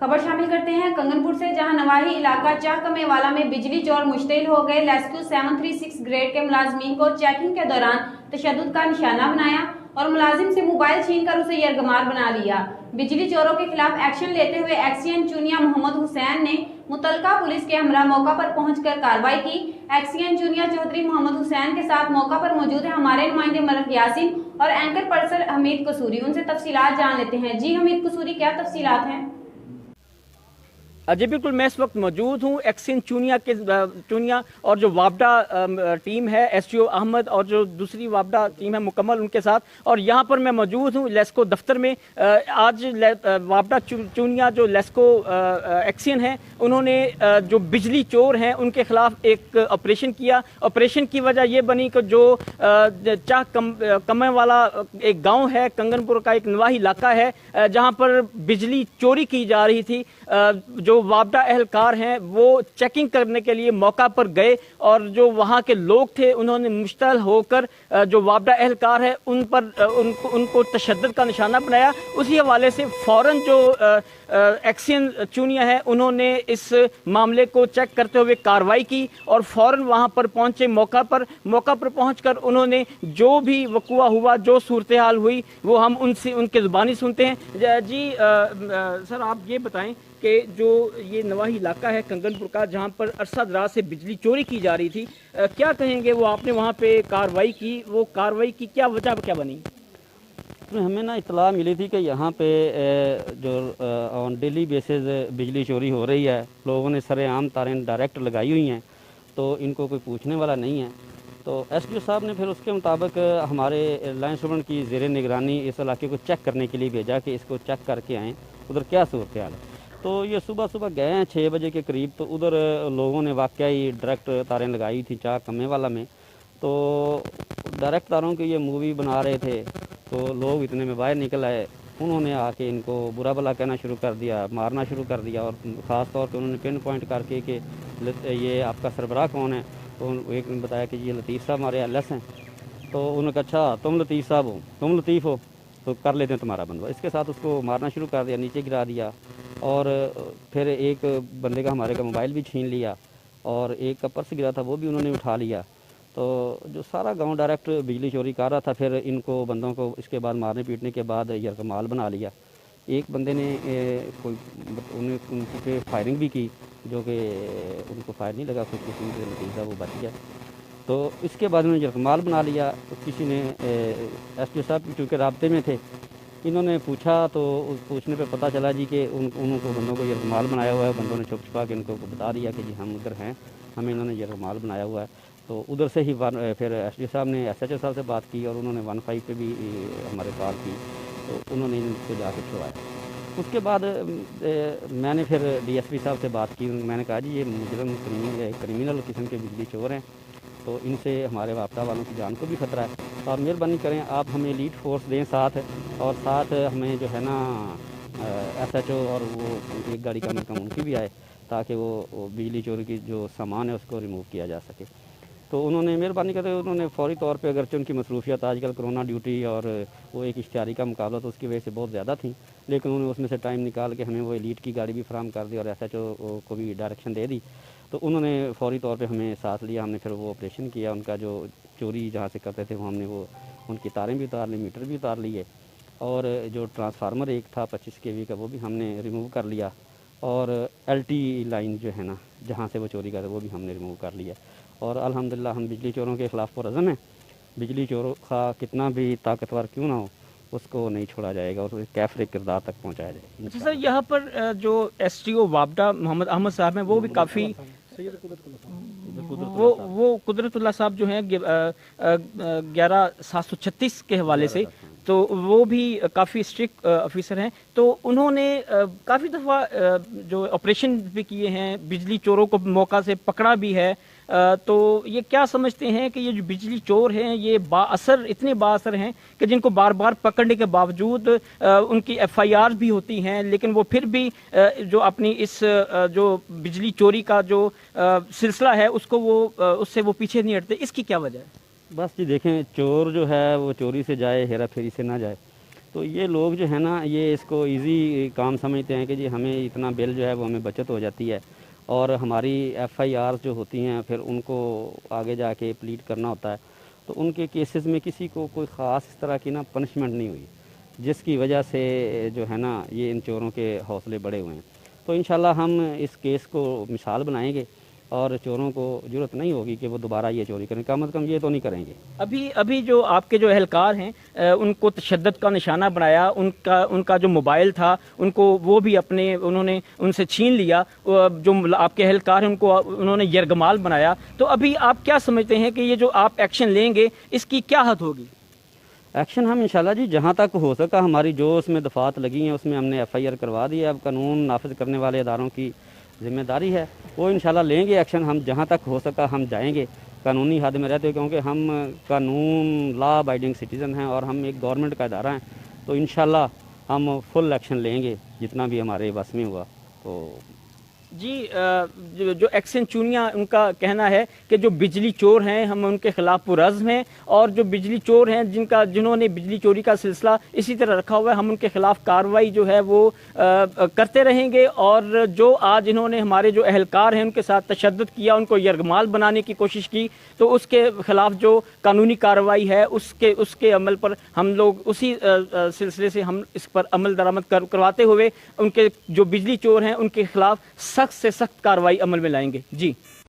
खबर शामिल करते हैं कंगनपुर से, जहां नवाही इलाका चाह कमेवाला में बिजली चोर मुश्तिल हो गए। रेस्क्यू 736 ग्रेड के मुलाजमीन को चेकिंग के दौरान तशद्दुद का निशाना बनाया और मुलाजिम से मोबाइल छीनकर उसे यरगमार बना लिया। बिजली चोरों के खिलाफ एक्शन लेते हुए एक्सीएन चुनिया मोहम्मद हुसैन ने मुतलका पुलिस के हमरा मौका पर पहुंचकर कार्रवाई की। एक्सीएन चुनिया चौधरी मोहम्मद हुसैन के साथ मौका पर मौजूद है हमारे नुमाइंदे मलक यासीन और एंकर पर्सन हमीद कसूरी। उनसे तफसीलात जान लेते हैं। जी हमीद कसूरी, क्या तफसीलात हैं? जी बिल्कुल, मैं इस वक्त मौजूद हूँ एक्सीएन चुनिया और जो वापडा टीम है एसटीओ अहमद और जो दूसरी वापडा टीम है मुकम्मल उनके साथ, और यहाँ पर मैं मौजूद हूँ लेस्को दफ्तर में। आज वापडा चुनिया जो लेस्को एक्सीएन है उन्होंने जो बिजली चोर हैं उनके खिलाफ एक ऑपरेशन किया। ऑपरेशन की वजह यह बनी कि जो चाह कमे वाला एक गाँव है, कंगनपुर का एक नवाही इलाका है जहाँ पर बिजली चोरी की जा रही थी। जो वापडा एहलकार हैं वो चेकिंग करने के लिए मौका पर गए और जो वहाँ के लोग थे उन्होंने मुश्तल होकर जो वापडा एहलकार है उन पर उनको तशद्दुद का निशाना बनाया। उसी हवाले से फ़ौरन जो एक्सीएन चुनिया है उन्होंने इस मामले को चेक करते हुए कार्रवाई की और फ़ौरन वहाँ पर पहुँचे। मौका पर पहुँचकर उन्होंने जो भी वक़ुआ हुआ, जो सूरत हाल हुई, वो हम उनके ज़ुबानी सुनते हैं। जी सर, आप ये बताएं कि जो ये नवाही इलाका है कंगनपुर का जहाँ पर अरसा दराज से बिजली चोरी की जा रही थी, क्या कहेंगे? वो आपने वहाँ पे कार्रवाई की, वो कार्रवाई की क्या वजह क्या बनी? हमें ना इत्तला मिली थी कि यहाँ पे जो ऑन डेली बेसिस बिजली चोरी हो रही है, लोगों ने सरेआम तारें डायरेक्ट लगाई हुई हैं, तो इनको कोई पूछने वाला नहीं है। तो एसडीओ साहब ने फिर उसके मुताबिक हमारे लाइंसमैन की ज़ेरे निगरानी इस इलाके को चेक करने के लिए भेजा कि इसको चेक करके आएँ उधर क्या सूरत हाल है। तो ये सुबह गए हैं 6 बजे के करीब, तो उधर लोगों ने वाकई डायरेक्ट तारें लगाई थी चाह कमेवाला में। तो डायरेक्ट तारों की ये मूवी बना रहे थे, तो लोग इतने में बाहर निकल आए। उन्होंने आके इनको बुरा भला कहना शुरू कर दिया, मारना शुरू कर दिया और ख़ास तौर पे उन्होंने पिन पॉइंट करके कि ये आपका सरबराह कौन है। तो एक ने बताया कि ये लतीफ़ साहब हमारे एलएस हैं। तो उन्होंने कहा अच्छा तुम लतीफ़ साहब हो, तुम लतीफ़ हो तो कर लेते हैं तुम्हारा बंदोबस्त। इसके साथ उसको मारना शुरू कर दिया, नीचे गिरा दिया और फिर एक बंदे का हमारे का मोबाइल भी छीन लिया और एक का पर्स गिरा था वो भी उन्होंने उठा लिया। तो जो सारा गांव डायरेक्ट बिजली चोरी कर रहा था। फिर इनको बंदों को इसके बाद मारने पीटने के बाद यरगमाल बना लिया। एक बंदे ने उनके फायरिंग भी की, जो कि उनको फायर नहीं लगा, कुछ किसी के नतीजा वो बच गया। तो इसके बाद उन्होंने यरगमाल बना लिया। किसी ने एसडीओ साहब चूँकि राब्ते में थे, इन्होंने पूछा तो उस पूछने पे पता चला जी कि उनको बंदों को यरगमाल बनाया हुआ है। बंदों ने छुप छुपा के इनको बता दिया कि जी हम उधर हैं, हमें इन्होंने यरगमाल बनाया हुआ है। तो उधर से ही फिर एसडीओ साहब ने एसएचओ साहब से बात की और उन्होंने 15 पे भी हमारे कॉल की, तो उन्होंने इनको जाके छुड़वाया। उसके बाद मैंने फिर डीएसपी साहब से बात की। मैंने कहा जी ये मुजरम क्रिमिनल किस्म के बिजली चोर हैं, तो इनसे हमारे वापडा वालों की जान को भी खतरा है और मेहरबानी करें आप हमें लीड फोर्स दें साथ, और साथ हमें जो है ना एसएचओ और वो एक गाड़ी का मकम उनकी भी आए, ताकि वो बिजली चोरी की जो सामान है उसको रिमूव किया जा सके। तो उन्होंने मेहरबानी करते उन्होंने फ़ौरी तौर पे, अगरचे उनकी मसरूफियत आजकल कोरोना ड्यूटी और वो एक इश्तिहारी का मुकाबला तो उसकी वजह से बहुत ज़्यादा थी, लेकिन उन्होंने उसमें से टाइम निकाल के हमें वो एलीट की गाड़ी भी फराहम कर दी और एसएचओ को भी डायरेक्शन दे दी। तो उन्होंने फ़ौरी तौर पे हमें साथ लिया। हमने फिर वो ऑपरेशन किया। उनका जो चोरी जहाँ से करते थे वो हमने वो उनकी तारें भी उतार ली, मीटर भी उतार लिए और जो ट्रांसफार्मर एक था 25 kV का वो भी हमने रिमूव कर लिया और एलटी लाइन जो है ना जहाँ से वो चोरी करते वो भी हमने रिमूव कर लिया। और अल्हम्दुलिल्लाह हम बिजली चोरों के ख़िलाफ़ पुरअज़म हैं। बिजली चोरों का कितना भी ताकतवर क्यों ना हो उसको नहीं छोड़ा जाएगा और कैफरे किरदार तक पहुँचाया जाएगा। अच्छा सर, यहाँ पर जो एसटीओ वापडा मोहम्मद अहमद साहब हैं वो भी काफ़ी वो कुदरतुल्लाह साहब जो हैं 11/736 के हवाले से, तो वो भी काफ़ी स्ट्रिक्ट ऑफिसर हैं। तो उन्होंने काफ़ी दफ़ा जो ऑपरेशन भी किए हैं, बिजली चोरों को मौका से पकड़ा भी है। तो ये क्या समझते हैं कि ये जो बिजली चोर हैं ये इतने बाअसर हैं कि जिनको बार बार पकड़ने के बावजूद उनकी एफआईआर भी होती हैं, लेकिन वो फिर भी जो अपनी इस जो बिजली चोरी का जो सिलसिला है उसको उससे वो पीछे नहीं हटते? इसकी क्या वजह है? बस जी देखें, चोर जो है वो चोरी से जाए, हेरा फेरी से ना जाए। तो ये लोग जो है ना ये इसको इजी काम समझते हैं कि जी हमें इतना बिल जो है वो हमें बचत हो जाती है, और हमारी FIR जो होती हैं फिर उनको आगे जाके प्लीड करना होता है। तो उनके केसेस में किसी को कोई ख़ास इस तरह की ना पनिशमेंट नहीं हुई, जिसकी वजह से जो है ना ये इन चोरों के हौसले बढ़े हुए हैं। तो इंशाल्लाह हम इस केस को मिसाल बनाएंगे और चोरों को ज़रूरत नहीं होगी कि वो दोबारा ये चोरी करें, कम से कम ये तो नहीं करेंगे। अभी जो आपके जो एहलकार हैं उनको तशद्दुद का निशाना बनाया, उनका जो मोबाइल था उनको वो भी उन्होंने उनसे छीन लिया, जो आपके एहलकार हैं उनको उन्होंने यरगमाल बनाया। तो अभी आप क्या समझते हैं कि ये जो आप एक्शन लेंगे इसकी क्या हद होगी? एक्शन हम इंशाल्लाह जी जहाँ तक हो सका, हमारी जो उसमें दफात लगी हैं उसमें हमने FIR करवा दी है। अब कानून नाफिज करने वाले इदारों की जिम्मेदारी है, वो इंशाल्लाह लेंगे एक्शन। हम जहाँ तक हो सका हम जाएंगे कानूनी हद में रहते हुए, क्योंकि हम कानून लॉ अबाइडिंग सिटीज़न हैं और हम एक गवर्नमेंट का इदारा हैं। तो इंशाल्लाह हम फुल एक्शन लेंगे जितना भी हमारे बस में हुआ। तो जी जो एक्शन चूनिया उनका कहना है कि जो बिजली चोर हैं हम उनके खिलाफ पुरज़्म हैं, और जो बिजली चोर हैं जिन्होंने बिजली चोरी का सिलसिला इसी तरह रखा हुआ है, हम उनके खिलाफ कार्रवाई जो है वो करते रहेंगे। और जो आज इन्होंने हमारे जो एहलकार हैं उनके साथ तशद्दुद किया, उनको यरगमाल बनाने की कोशिश की, तो उसके खिलाफ जो कानूनी कार्रवाई है उसके अमल पर हम लोग उसी सिलसिले से हम इस पर अमल दरामद करवाते हुए उनके जो बिजली चोर हैं उनके खिलाफ सख्त से सख्त कार्रवाई अमल में लाएंगे। जी।